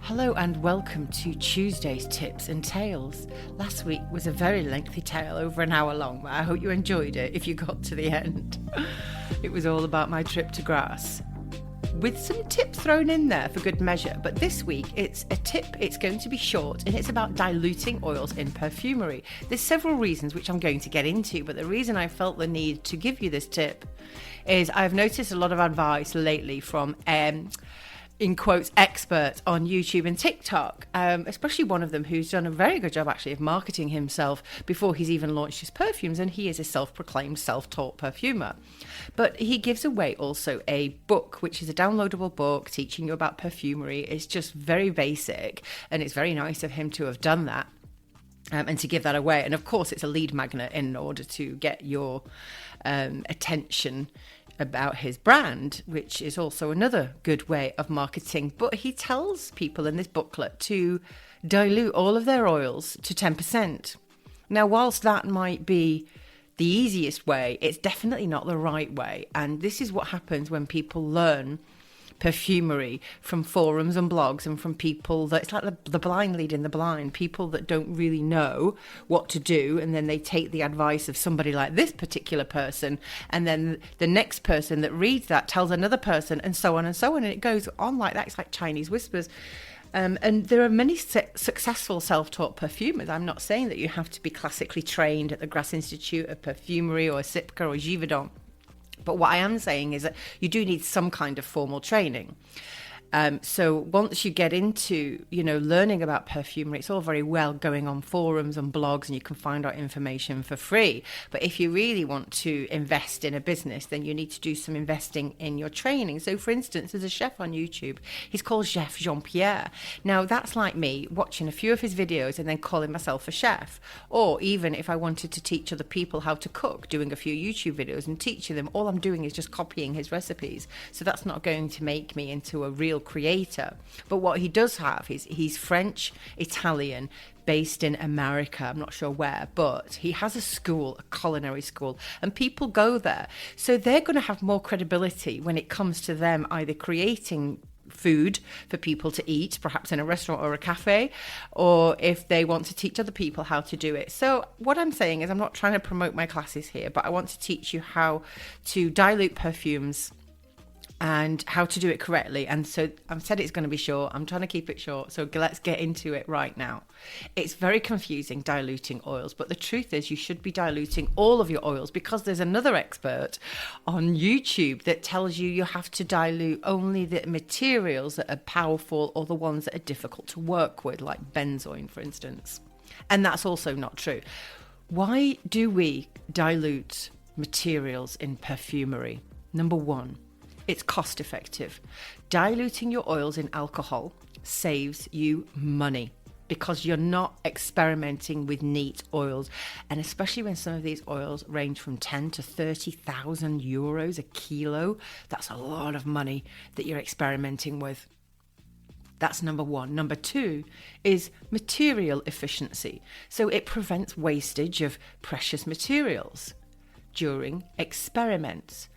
Hello and welcome to Tuesday's Tips and Tales. Last week was a very lengthy tale, over an hour long, but I hope you enjoyed it if you got to the end. It was all about my trip to Grasse, with some tips thrown in there for good measure. But this week it's a tip, it's going to be short, and it's about diluting oils in perfumery. There's several reasons which I'm going to get into, but the reason I felt the need to give you this tip is I've noticed a lot of advice lately from in quotes, experts on YouTube and TikTok, especially one of them who's done a very good job actually of marketing himself before he's even launched his perfumes, and he is a self-proclaimed self-taught perfumer. But he gives away also a book, which is a downloadable book teaching you about perfumery. It's just very basic, and it's very nice of him to have done that. And to give that away. And of course, it's a lead magnet in order to get your attention about his brand, which is also another good way of marketing. But he tells people in this booklet to dilute all of their oils to 10%. Now, whilst that might be the easiest way, it's definitely not the right way. And this is what happens when people learn perfumery from forums and blogs and from people that, it's like the blind leading the blind, people that don't really know what to do, and then they take the advice of somebody like this particular person, and then the next person that reads that tells another person, and so on and so on, and it goes on like that. It's like Chinese whispers. And there are many successful self-taught perfumers. I'm not saying that you have to be classically trained at the Grasse Institute of Perfumery or Sipka or Givaudan. But what I am saying is that you do need some kind of formal training. So once you get into, learning about perfumery, it's all very well going on forums and blogs, and you can find out information for free. But if you really want to invest in a business, then you need to do some investing in your training. So for instance, there's a chef on YouTube. He's called Chef Jean-Pierre. Now that's like me watching a few of his videos and then calling myself a chef. Or even if I wanted to teach other people how to cook, doing a few YouTube videos and teaching them, all I'm doing is just copying his recipes. So that's not going to make me into a real creator. But what he does have is he's French, Italian, based in America. I'm not sure where, but he has a school, a culinary school, and people go there. So they're going to have more credibility when it comes to them either creating food for people to eat, perhaps in a restaurant or a cafe, or if they want to teach other people how to do it. So what I'm saying is I'm not trying to promote my classes here, but I want to teach you how to dilute perfumes and how to do it correctly. And so I've said it's going to be short. I'm trying to keep it short. So let's get into it right now. It's very confusing diluting oils, but the truth is you should be diluting all of your oils, because there's another expert on YouTube that tells you have to dilute only the materials that are powerful or the ones that are difficult to work with, like benzoin, for instance. And that's also not true. Why do we dilute materials in perfumery? Number one, it's cost effective. Diluting your oils in alcohol saves you money because you're not experimenting with neat oils. And especially when some of these oils range from 10 to 30,000 euros a kilo, that's a lot of money that you're experimenting with. That's number one. Number two is material efficiency. So it prevents wastage of precious materials during experiments.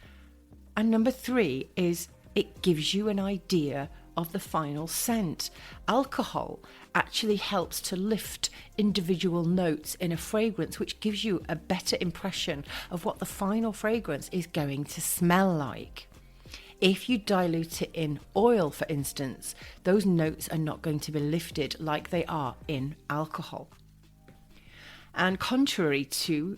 And number three is it gives you an idea of the final scent. Alcohol actually helps to lift individual notes in a fragrance, which gives you a better impression of what the final fragrance is going to smell like. If you dilute it in oil, for instance, those notes are not going to be lifted like they are in alcohol. And contrary to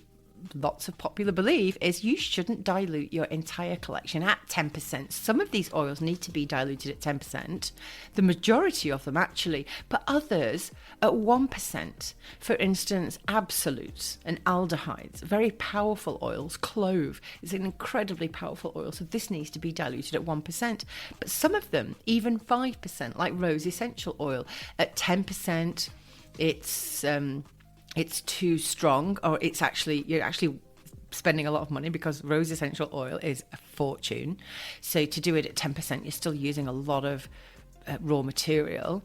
lots of popular belief, is you shouldn't dilute your entire collection at 10%. Some of these oils need to be diluted at 10%, the majority of them actually, but others at 1%. For instance, absolutes and aldehydes, very powerful oils. Clove is an incredibly powerful oil, so this needs to be diluted at 1%. But some of them, even 5%, like rose essential oil, at 10%, it's too strong, or you're actually spending a lot of money, because rose essential oil is a fortune. So to do it at 10%, you're still using a lot of raw material,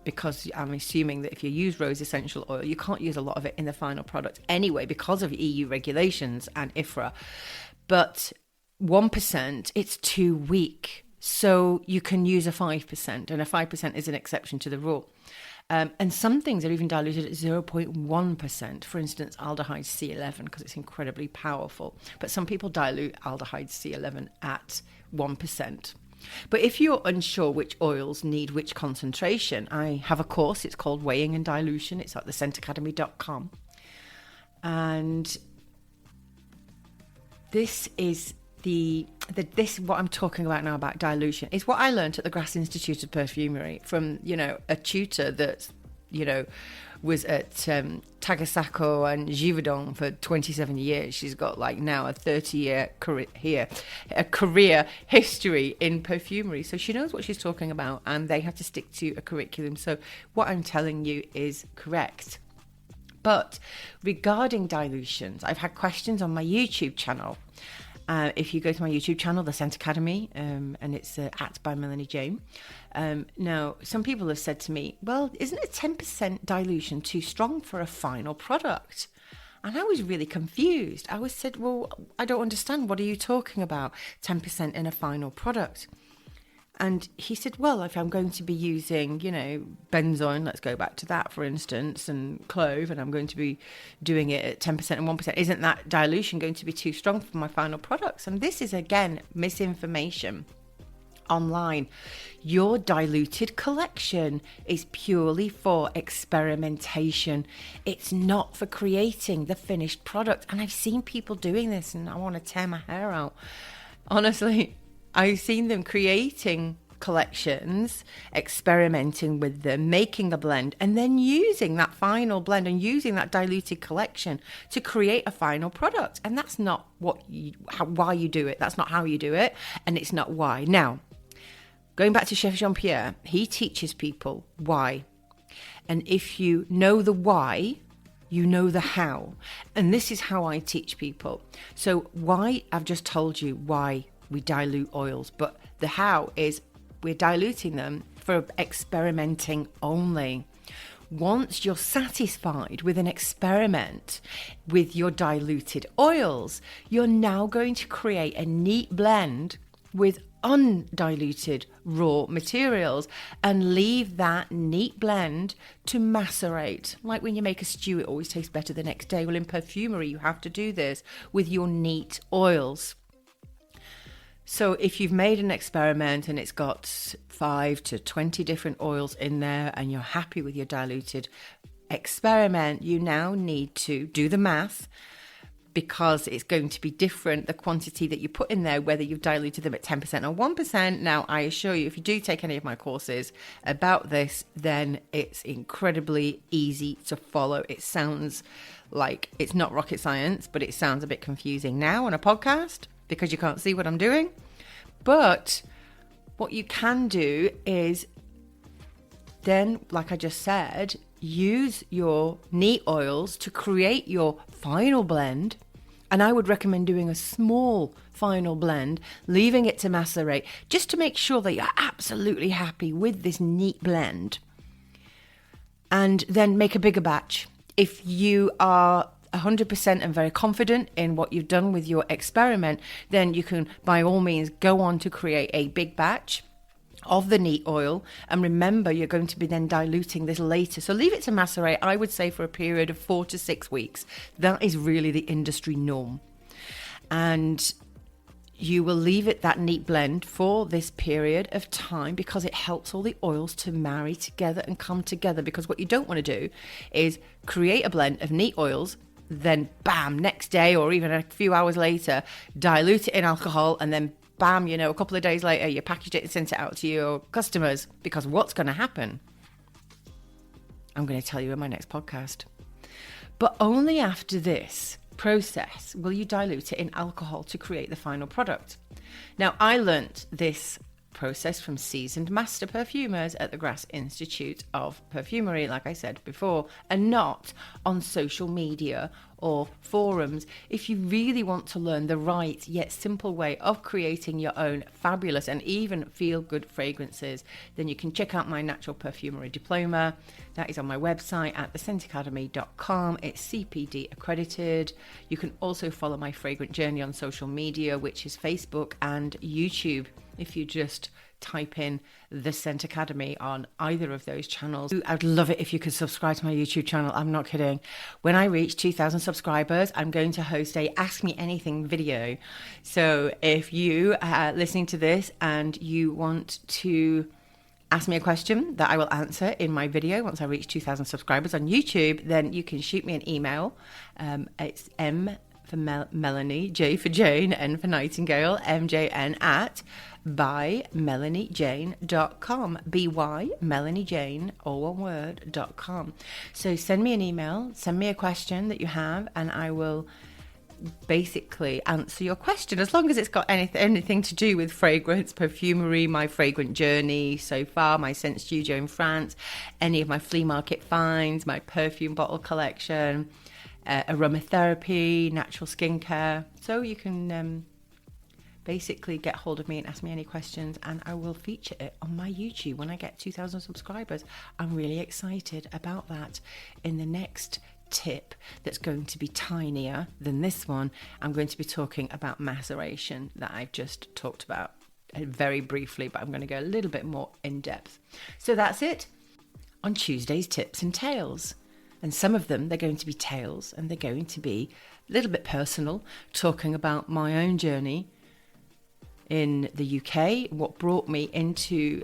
because I'm assuming that if you use rose essential oil, you can't use a lot of it in the final product anyway because of EU regulations and IFRA. But 1%, it's too weak. So you can use a 5%, and a 5% is an exception to the rule. And some things are even diluted at 0.1%. For instance, aldehyde C11, because it's incredibly powerful. But some people dilute aldehyde C11 at 1%. But if you're unsure which oils need which concentration, I have a course. It's called Weighing and Dilution. It's at thescentacademy.com. And this is what I'm talking about now about dilution is what I learned at the Grass Institute of Perfumery from, a tutor that, was at Tagasako and Givaudan for 27 years. She's got now a 30-year career history in perfumery. So she knows what she's talking about, and they have to stick to a curriculum. So what I'm telling you is correct. But regarding dilutions, I've had questions on my YouTube channel. If you go to my YouTube channel, The Scent Academy, and it's at by Melanie Jane. Now, some people have said to me, well, isn't a 10% dilution too strong for a final product? And I was really confused. I said, well, I don't understand. What are you talking about? 10% in a final product? And he said, well, if I'm going to be using, benzoin, let's go back to that, for instance, and clove, and I'm going to be doing it at 10% and 1%, isn't that dilution going to be too strong for my final products? And this is, again, misinformation online. Your diluted collection is purely for experimentation. It's not for creating the finished product. And I've seen people doing this, and I want to tear my hair out. Honestly, I've seen them creating collections, experimenting with them, making a blend, and then using that final blend and using that diluted collection to create a final product. And that's not why you do it. That's not how you do it, and it's not why. Now, going back to Chef Jean-Pierre, he teaches people why. And if you know the why, you know the how. And this is how I teach people. So why, I've just told you why we dilute oils, but the how is we're diluting them for experimenting only. Once you're satisfied with an experiment with your diluted oils, you're now going to create a neat blend with undiluted raw materials and leave that neat blend to macerate. Like when you make a stew, it always tastes better the next day. Well, in perfumery, you have to do this with your neat oils. So if you've made an experiment and it's got 5 to 20 different oils in there and you're happy with your diluted experiment, you now need to do the math, because it's going to be different, the quantity that you put in there, whether you've diluted them at 10% or 1%. Now, I assure you, if you do take any of my courses about this, then it's incredibly easy to follow. It sounds like it's not rocket science, but it sounds a bit confusing now on a podcast, because you can't see what I'm doing. But what you can do is then, like I just said, use your neat oils to create your final blend. And I would recommend doing a small final blend, leaving it to macerate, just to make sure that you're absolutely happy with this neat blend. And then make a bigger batch. If you are 100% and very confident in what you've done with your experiment, then you can by all means go on to create a big batch of the neat oil. And remember, you're going to be then diluting this later. So leave it to macerate, I would say, for a period of 4 to 6 weeks. That is really the industry norm. And you will leave it, that neat blend, for this period of time, because it helps all the oils to marry together and come together. Because what you don't want to do is create a blend of neat oils, then bam, next day or even a few hours later, dilute it in alcohol, and then bam, a couple of days later, you packaged it and sent it out to your customers. Because what's going to happen? I'm going to tell you in my next podcast. But only after this process will you dilute it in alcohol to create the final product. Now, I learnt this process from seasoned master perfumers at the Grass Institute of Perfumery, like I said before, and not on social media or forums. If you really want to learn the right yet simple way of creating your own fabulous and even feel good fragrances, then you can check out my natural perfumery diploma. That is on my website at thescentacademy.com. It's CPD accredited. You can also follow my fragrant journey on social media, which is Facebook and YouTube. if you just type in The Scent Academy on either of those channels. I'd love it if you could subscribe to my YouTube channel. I'm not kidding. When I reach 2,000 subscribers, I'm going to host a Ask Me Anything video. So if you are listening to this and you want to ask me a question that I will answer in my video once I reach 2,000 subscribers on YouTube, then you can shoot me an email. It's M for Melanie, J for Jane, N for Nightingale, MJN at bymelaniejane.com. bymelaniejane, all one word.com. So send me an email, send me a question that you have, and I will basically answer your question, as long as it's got anything to do with fragrance, perfumery, my fragrant journey so far, my scent studio in France, any of my flea market finds, my perfume bottle collection, aromatherapy, natural skincare. So you can basically get hold of me and ask me any questions, and I will feature it on my YouTube when I get 2,000 subscribers. I'm really excited about that. In the next tip, that's going to be tinier than this one, I'm going to be talking about maceration that I've just talked about very briefly, but I'm going to go a little bit more in depth. So that's it on Tuesday's tips and tales. And some of them, they're going to be tales, and they're going to be a little bit personal, talking about my own journey in the UK, what brought me into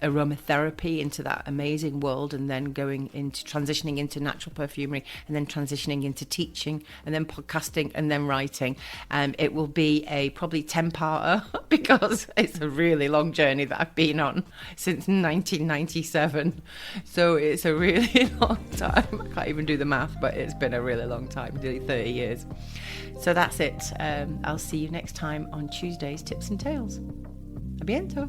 aromatherapy, into that amazing world, and then transitioning into natural perfumery, and then transitioning into teaching, and then podcasting, and then writing. It will be a probably 10-parter because it's a really long journey that I've been on since 1997. So it's a really long time. I can't even do the math, but it's been a really long time, nearly 30 years. So that's it. I'll see you next time on Tuesday's Tips and Tales. A bientôt.